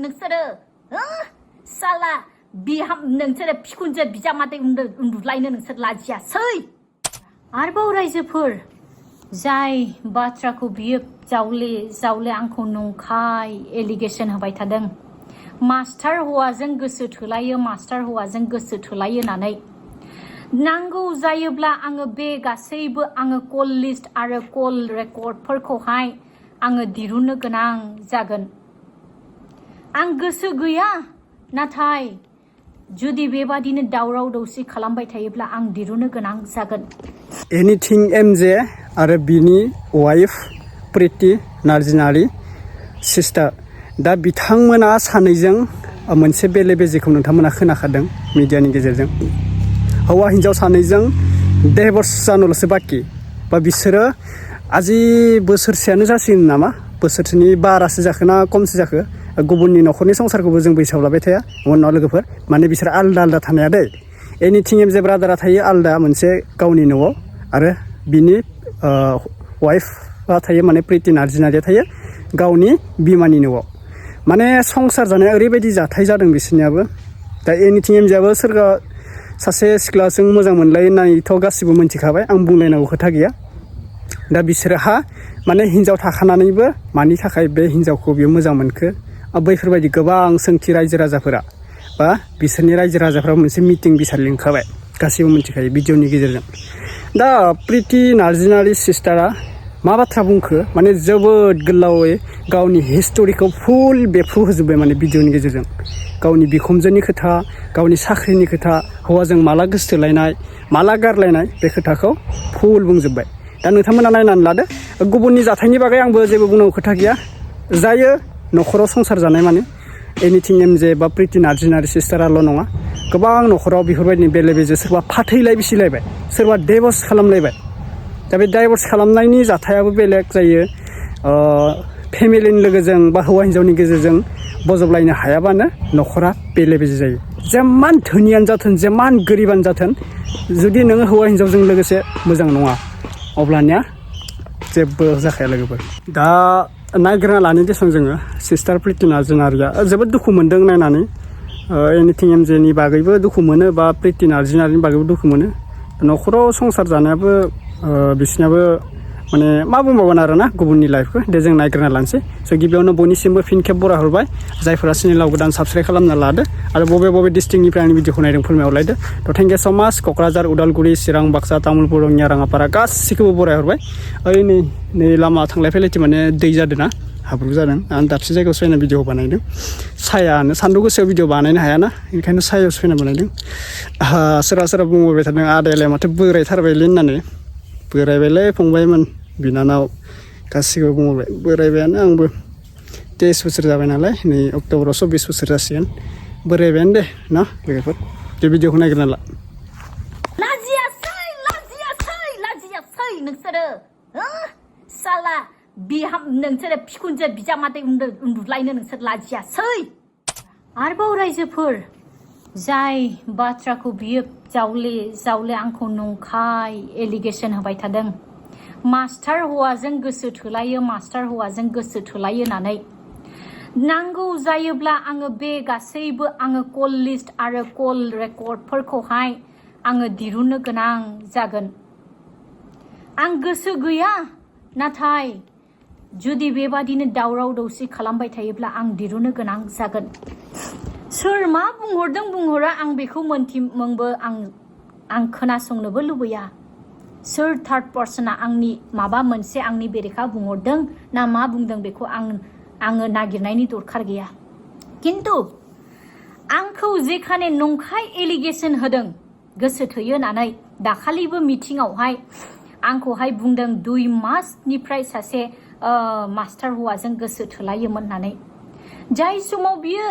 नोंसोरो साला बिहाम नोंसोरो फिखुनजो बिजामादै उन्दुलायनो नोंसोर लाजियासै आरोबाव रायजोफोर जाय बाथ्राखौ बियो जावले जावले आंखौ नंखाय एलिगेशन होबाय थादों मास्टार हौवाजों गोसो थोलायो मास्टार हौवाजों गोसो थोलायो होननानै नांगौ जायोब्ला आङो बे गासैबो आङो कल लिस्ट आरो कल रेकर्डफोरखौहाय आङो दिरुननो गोनां जागोन आं गोसो गैया नाथाय जुदि बेबादिनो दावराव दावसि खालामबाय थायोब्ला आं दिरुननो गोनां जागोन एनिथिं एमजे आरो बिनि वाइफ प्रिटी नार्जिनारि सिस्टार दा बिथांमोना सानैजों मोनसे बेले बेजेखौ नोंथांमोना खोनाखादों मिडियानि गेजेरजों हौवा हिन्जाव सानैजों डिभर्स जानोल'सो बाखि बा बिसोरो आजि बोसोरसेयानो जासिगोन नामा बोसोरसेनि बारासो जाखो ना खमसो जाखो गुबुननि न'खरनि संसारखौबो जों बैसाव लाबाय थाया उनाव लोगोफोर माने बिसोर आलदा आलदा थानाया दै एनिथिं एमजे ब्रादारा थायो आलदा मोनसे गावनि न'आव आरो बिनि वाइफआ थायो माने प्रिटी नार्जिनारिया थायो गावनि बिमानि न'आव माने संसार जानाया ओरैबायदि जाथाय जादों बिसोरनियाबो दा एनिथिं एमजेआबो सोरबा सासे सिख्लाजों मोजां मोनलायो होननानैथ' गासिबो मिथिखाबाय आं बुंलायनांगौ खोथा गैया दा बिसोरहा माने हिन्जाव थाखानानैबो मानि थाखाय बे हिन्जावखौ बियो मोजां मोनखो बैफोरबायदि गोबां सोंथि रायजो राजाफोरा बा बिसोरनि रायजो राजाफोरा मोनसे मिटिं बिसार लिंखाबाय गासैबो मिथिखायो भिडिअनि गेजेरजों दा प्रिटी नार्जिनारि सिस्टारा मा बाथ्रा बुंखो माने जोबोद गोलावै गावनि हिस्टरिखौ फुल बेफ्रु होजोब्बाय माने भिडिअनि गेजेरजों गावनि बिखुनजोनि खोथा गावनि साख्रिनि खोथा हौवाजों माला गोसोथोलायनाय माला गारलायनाय बे खोथाखौ फुल बुंजोब्बाय दा नोंथांमोना नायनानै लादो गुबुननि जाथायनि बागै आंबो जेबो बुंनांगौ खोथा गैया जायो न'खराव संसार जानाय माने एनिथिं एमजे बा प्रिटी नार्जिनारि सिस्टाराल' नङा गोबां न'खराव बेफोरबायदिनो बेले बेजे सोरबा फाथैलाय बिसिलायबाय सोरबा डिभर्स खालामलायबाय दा बे डाइभर्स खालामनायनि जाथायाबो बेलेग जायो फेमिलिनि लोगोजों बा हौवा हिन्जावनि गेजेरजों बजबलायनो हायाबानो न'खरा बेले बेजे जायो जेमान धोनियानो जाथों जेमान गोरिबानो जाथों जुदि नोङो हौवा हिन्जावजों लोगोसे मोजां नङा अब्लानिया जेबो जाखाया लोगोफोर दा नायग्रोना लानो देसन जोङो सिस्टार प्रिटी नार्जिनारिया जोबोद दुखु मोनदों नायनानै एनिथिं एमजेनि बागैबो दुखु मोनो बा प्रिटी नार्जिनारिनि बागैबो दुखु मोनो न'खराव संसार जानायाबो बिसोरनाबो माने मा बुंबावगोन आरो ना गुबुननि लाइफखौ दे जों नायग्रोना लानोसै स' गिबियावनो बयनिसिमबो फिन खेब बराय हरबाय जायफोरा चेनेलाव गोदान साबस्क्राइब खालामना लादो आरो बबे डिस्ट्रिक्टनिफ्राय आंनि भिडिअखौ नायदों फोरमायहरलायदो थ' थेंक इउ स' माच क'क्राझार उदालगुरि चिरां बाक्सा तामुलपुर रङिया राङापारा गासिखौबो बराय हरबाय ओइ नै लामा थांलाय फैलायथि माने दै जादों ना हाब्रु जादों आं दाबसे जायगायाव फैना भिडिअ बानायदों सायानो सान्दुं गोसायाव भिडिअ बानायनो हायाना ओंखायनो सायावसो फैना बानायदों सोरबा बुंबाय थादों आदायालाय माथो बोरायथारबायलै होननानै बोरायबायलै फंबायमोन बिनानाव गासिबो बुंबाय बोरायबायानो आंबो 23 बोसोर जाबाय नालाय नै अक्ट'बराव 24 बोसोर जासिगोन बोरायबायानो दे ना लोगोफोर बे भिडिअखौ नायग्रोना ला लाजियासै नोंसोरो साला बिहाम नोंसोरो फिखुनजो बिजामादै उन्दुलायनो नोंसोर लाजियासै आरोबाव रायजोफोर जाय बाथ्राखौ बियो जावले जावले आंखौ नंखाय एलिगेशन होबाय थादों मास्टार हौवाजों गोसो थोलायो मास्टार हौवाजों गोसो थोलायो होननानै नांगौ जायोब्ला आङो बे गासैबो आङो कल लिस्ट आरो कल रेकर्डफोरखौहाय आङो दिरुननो गोनां जागोन आं गोसो गैया नाथाय जुदि बेबादिनो दावराव दावसि खालामबाय थायोब्ला आं दिरुननो गोनां जागोन सोर मा बुंहरदों बुंहरा आं बेखौ मोनथिमोंबो आं खोनासंनोबो लुबैया सोर थार्ड पार्सना आंनि माबा मोनसे आंनि बेरेखा बुंहरदों ना मा बुंदों बेखौ आङो नागिरनायनि दरखार गैया किन्तु आंखौ जेखाने नंखाय एलिगेशन होदों गोसो थोयो होननानै दाखालिबो मिटिंआवहाय आंखौहाय बुंदों 2 मासनिफ्राय सासे मास्टार हौवाजों गोसो थोलायोमोन होननानै जाय समाव बियो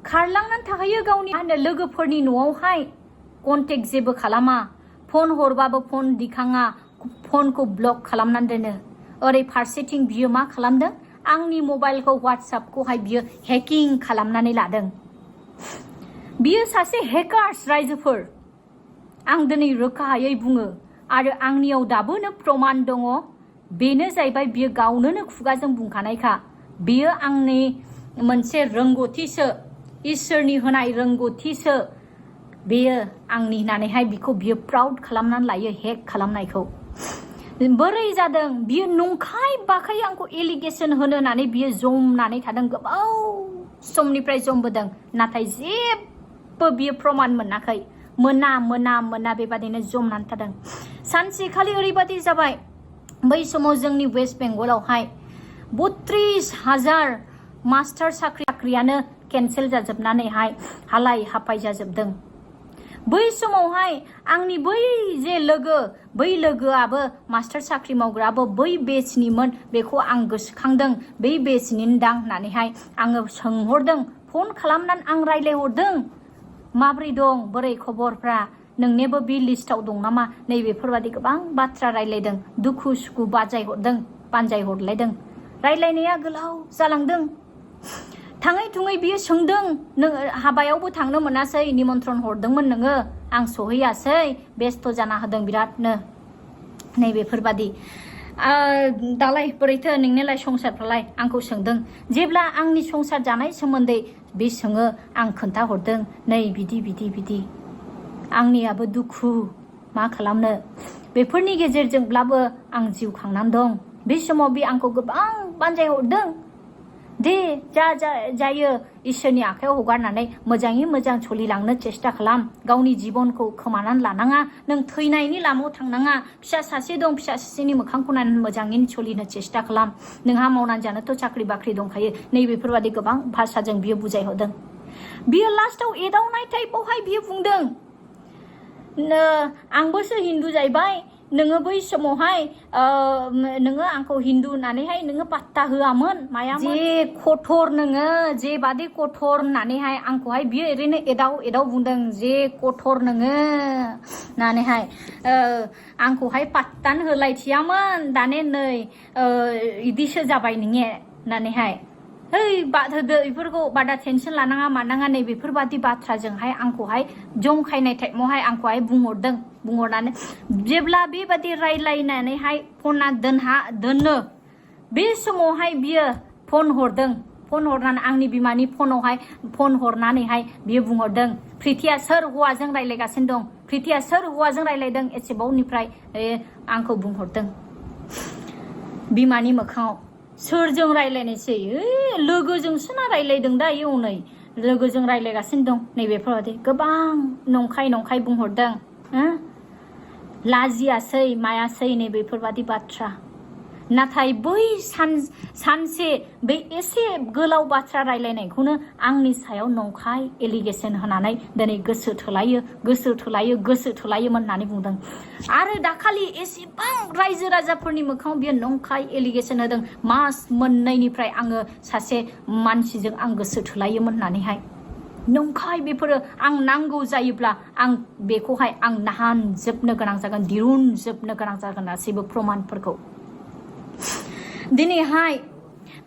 खारलांनानै थाहैयो गावनि लोगोफोरनि न'आवहाय कन्टेक्ट जेबो खालामा फन हरबाबो फन दिखाङा फनखौ ब्लक खालामनानै दोनो ओरै फारसेथिं बियो मा खालामदों आंनि मबाइलखौ WhatsAppखौहाय बियो हेकिं खालामनानै लादों बियो सासे हेकार्स रायजोफोर आं दिनै रोखायै बुङो आरो आंनियाव दाबोनो प्रमाण दङ बेनो जाहैबाय बियो गावनो खुगाजों बुंखानायखा बियो आंनि मोनसे रोंगौथिसो इसोरनि होनाय रोंगौथिसो बेयो आंनि होननानैहाय बिखौ बियो प्राउड खालामनानै लायो हेक खालामनायखौ बोरै जादों बियो नंखाय बाखाय आंखौ एलिगेसन होनो होननानै बियो जमनानै थादों गोबाव समनिफ्राय जमबोदों नाथाय जेबो बियो प्रमान मोना बेबादिनो जमनानै थादों सानसेखालि ओरैबादि जाबाय बै समाव जोंनि वेस्ट बेंगलावहाय 32,000 मास्टार साख्रियानो केन्सेल जाजोबनानैहाय हालाय हाफाय जाजोबदों बै समावहाय आंनि बै जे बै लोगोआबो मास्टार साख्रि मावग्राबो बै बेचनिमोन बेखौ आं गोसोखांदों बै बेचनि दां होननानैहाय आङो सोंहरदों फन खालामनानै आं रायलायहरदों माब्रै दं बोरै खबरफ्रा नोंनिबो बे लिस्टआव दं नामा नैबेफोरबादि गोबां बाथ्रा रायलायदों दुखु सुखु बानजायहरलायदों रायलायनाया गोलाव जालांदों थाङै थुङै बियो सोंदों नों हाबायावबो थांनो मोनासै निमन्त्रन हरदोंमोन नोङो आं सहैयासै बेस्थ' जाना होदों बिरादनो नैबेफोरबादि दालाय बोरैथो नोंनिलाय संसारफ्रालाय आंखौ सोंदों जेब्ला आंनि संसार जानाय सोमोन्दै बे सोङो आं खोन्थाहरदों नै बिदि आंनियाबो दुखु मा खालामनो बेफोरनि गेजेरजोंब्लाबो आं जिउ खांनानै दं बे समाव बे आंखौ गोबां बानजायहरदों दे जायो इसोरनि आखायाव हगारनानै मोजाङै मोजां सोलिलांनो चेष्टा खालाम गावनि जिबनखौ खोमानानै लानाङा नों थैनायनि लामायाव थांनाङा फिसा सासे दं फिसा सासेनि मोखांखौ नायनानै मोजाङैनो सोलिनो चेष्टा खालाम नोंहा मावनानै जानोथ' साख्रि बाख्रि दंखायो नैबेफोरबादि गोबां भाषाजों बियो बुजायहरदों बियो लास्टाव एदावनाय टाइपआवहाय बियो बुंदों आंबोसो हिन्दु जाहैबाय नोङो बै समावहाय नोङो आंखौ हिन्दु होननानैहाय नोङो पात्ता होआमोन मायामोन जे कठर नोङो जे बादि कठर होननानैहाय आंखौहाय बियो ओरैनो एदाव बुंदों जे कठर नोङो होननानैहाय आंखौहाय पात्तानो होलायथियामोन दाने नै इदिसो जाबाय नोङे होननानैहाय है बाद होदो बेफोरखौ बादा टेनसन लानाङा मानाङा नै बेफोरबादि बाथ्राजोंहाय आंखौहाय जंखायनाय टाइपआवहाय आंखौहाय बुंहरनानै जेब्ला बेबादि रायलायनानैहाय फना दोनो बे समावहाय बियो फन हरनानै आंनि बिमानि फनावहाय फन हरनानैहाय बियो बुंहरदों प्रिथिया सोर हौवाजों रायलायगासिनो दं प्रिथिया सोर हौवाजों रायलायदों एसेबावनिफ्राय आंखौ बुंहरदों बिमानि मोखाङाव सोरजों रायलायनायसै लोगोजोंसो ना रायलायदों दा इयो नै लोगोजों रायलायगासिनो दं नैबेफोरबादि गोबां नंखाय बुंहरदों लाजियासै मायासै नैबेफोरबादि बाथ्रा नाथाय बै सानसे बै एसे गोलाव बाथ्रा रायलायनायखौनो आंनि सायाव नंखाय एलिगेसन होनानै दिनै गोसो थोलायोमोन होननानै बुंदों आरो दाखालि एसेबां रायजो राजाफोरनि मोखाङाव बियो नंखाय एलिगेसन होदों मास मोननैनिफ्राय आङो सासे मानसिजों आं गोसो थोलायोमोन होननानैहाय नंखाय बेफोरो आं नांगौ जायोब्ला आं बेखौहाय आं नाहानजोबनो गोनां जागोन दिरुनजोबनो गोनां जागोन गासैबो प्रमानफोरखौ दिनैहाय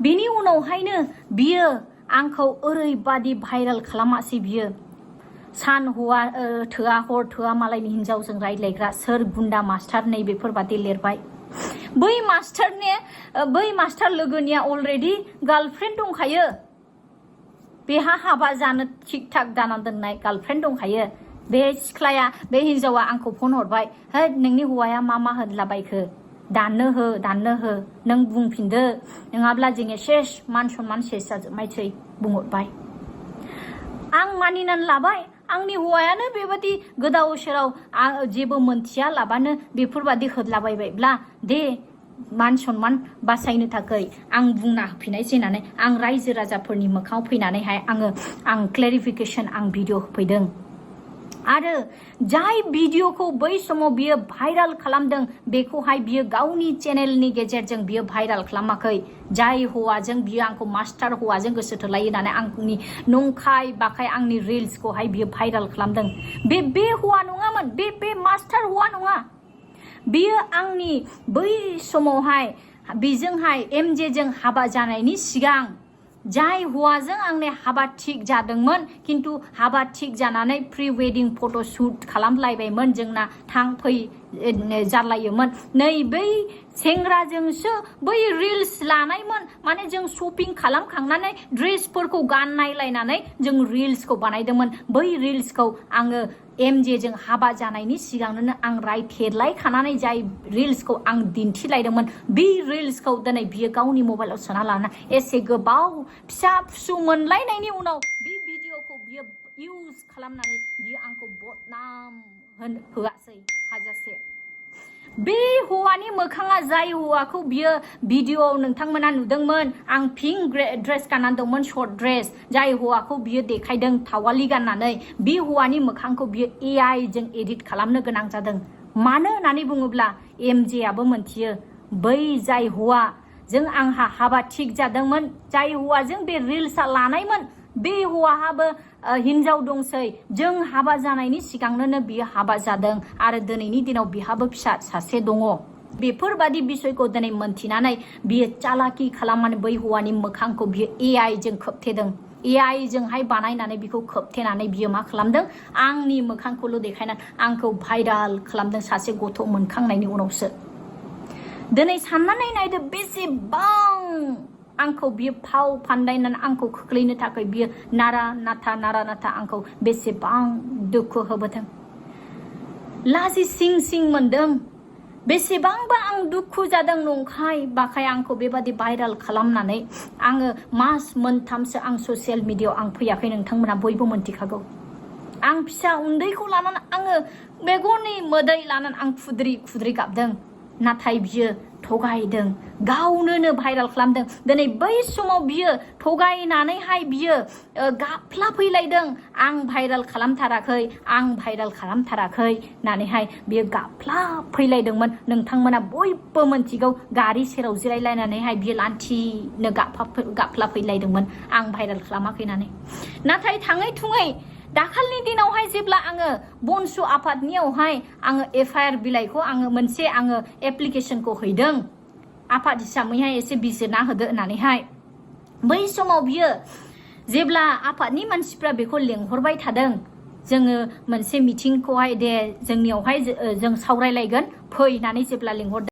बेनि उनावहायनो बियो आंखौ ओरैबादि भाइरेल खालामासै बियो सान हौवा थोआ हर थोआ मालायनि हिनजावजों रायज्लायग्रा सोर गुन्दा मास्टार नै बेफोरबादि लिरबाय बै मास्टार लोगोनिया अलरेडि गार्लफ्रेन्ड दंखायो बेहा हाबा जानो थिक थाक जानानै दोननाय गार्लफ्रेन्ड दंखायो बे सिख्लाया बे हिनजावा आंखौ फन हरबाय है नोंनि हौवाया मा होदलाबायखो दाननो हो नों बुंफिनदो नङाब्ला जोङो सेस मान सनमान सेस जाजोबनायसै बुंहरबाय आं मानिनानै लाबाय आंनि हौवायानो बेबादि गोदाव सोराव जेबो मोनथिया लाबानो बेफोरबादि होदलाबायबायब्ला दे मान सनमान बासायनो थाखाय आं बुंना होफिननायसै होननानै आं रायजो राजाफोरनि मोखाङाव फैनानैहाय आं क्लेरिफिकेसन आं भिडिअ होफैदों आरो जाय भिडिअखौ बै समाव बियो भाइराल खालामदों बेखौहाय बियो गावनि चेनेलनि गेजेरजों बियो भाइराल खालामाखै जाय हौवाजों बियो आंखौ मास्टार हौवाजों गोसो थोलायो होननानै आंनि नंखाय बाखाय आंनि रिल्सखौहाय बियो भाइराल खालामदों बे हौवा नङामोन बे मास्टार हौवा नङा बियो आंनि बै समावहाय बेजोंहाय एमजेजों हाबा जानायनि सिगां जाय हौवाजों आंनि हाबा थिक जादोंमोन खिन्थु हाबा थिक जानानै प्रि वेडिं फट' शुट खालामलायबायमोन जोंना थां फै जारलायोमोन नै बै सेंग्राजोंसो बै रिल्स लानायमोन माने जों शपिं खालामखांनानै ड्रेसफोरखौ गाननायलायनानै जों रिल्सखौ बानायदोंमोन बै रिल्सखौ आङो एमजेजों हाबा जानायनि सिगांनो आं रायथेरलायखानानै जाय रिल्सखौ आं दिन्थिलायदोंमोन बे रिल्सखौ दिनै बियो गावनि मबाइलाव सोना लाना एसे गोबाव फिसा फिसौ मोनलायनायनि उनाव बे भिडिअखौ बियो इउज खालामनानै बियो आंखौ बदनाम होआसै हाजासे बे हौवानि मोखाङा जाय हौवाखौ बियो भिडिअआव नोंथांमोना नुदोंमोन आं पिंक ड्रेस गाननानै दंमोन शर्ट ड्रेस जाय हौवाखौ बियो देखायदों थावालि गाननानै बे हौवानि मोखांखौ बियो AI जों एडिट खालामनो गोनां जादों मानो होननानै बुङोब्ला एमजेआबो मोनथियो बै जाय हौवा जों आंहा हाबा थिग जादोंमोन जाय हौवाजों बे रिल्सआ लानायमोन बे हौवाहाबो हिनजाव दंसै जों हाबा जानायनि सिगांनो बियो हाबा जादों आरो दिनैनि दिनाव बिहाबो फिसा सासे दङ बेफोरबादि बिसयखौ दिनै मोनथिनानै बियो चालाकि खालामनानै बै हौवानि मोखांखौ बियो AI जों खोबथेदों AI जोंहाय बानायनानै बिखौ खोबथेनानै बियो मा खालामदों आंनि मोखांखौल' देखायनानै आंखौ भाइराल खालामदों सासे गथ' मोनखांनायनि उनावसो दिनै साननानै नायदो बेसेबां आंखौ बियो फाव फान्दायनानै आंखौ खोख्लैनो थाखाय बियो नारा नाथा आंखौ बेसेबां दुखु होबोदों लाजि सिं मोनदों बेसेबांबा आं दुखु जादों नंखाय बाखाय आंखौ बेबादि भाइराल खालामनानै आङो मास मोनथामसो आं ससियेल मिडियाआव आं फैयाखै नोंथांमोना बयबो मोनथिखागौ आं फिसा उन्दैखौ लानानै आङो मेगननि मोदै लानानै आं खुद्रि गाबदों नाथाय बियो थगायदों गावनो भाइराल खालामदों दिनै बै समाव बियो थगायनानैहाय बियो गाफ्ला फैलायदों आं भाइराल खालामथाराखै होननानैहाय बियो गाफ्ला फैलायदोंमोन नोंथांमोना बयबो मोनथिगौ गारि सेराव जिरायलायनानैहाय बियो लान्थिनो गाफ्ला फैलायदोंमोन आं भाइराल खालामाखै होननानै नाथाय थाङै थुङै दाखालनि दिनावहाय जेब्ला आङो बनसु आफादनियावहाय आङो FIR बिलाइखौ आङो मोनसे आङो एप्लिकेसनखौ हैदों आफाद हिसाबैहाय एसे बिजिरना होदो होननानैहाय बै समाव बियो जेब्ला आफादनि मानसिफ्रा बेखौ लेंहरबाय थादों जोङो मोनसे मिटिंखौहाय दे जोंनियावहाय जों सावरायलायगोन फै होननानै जेब्ला लेंहरदों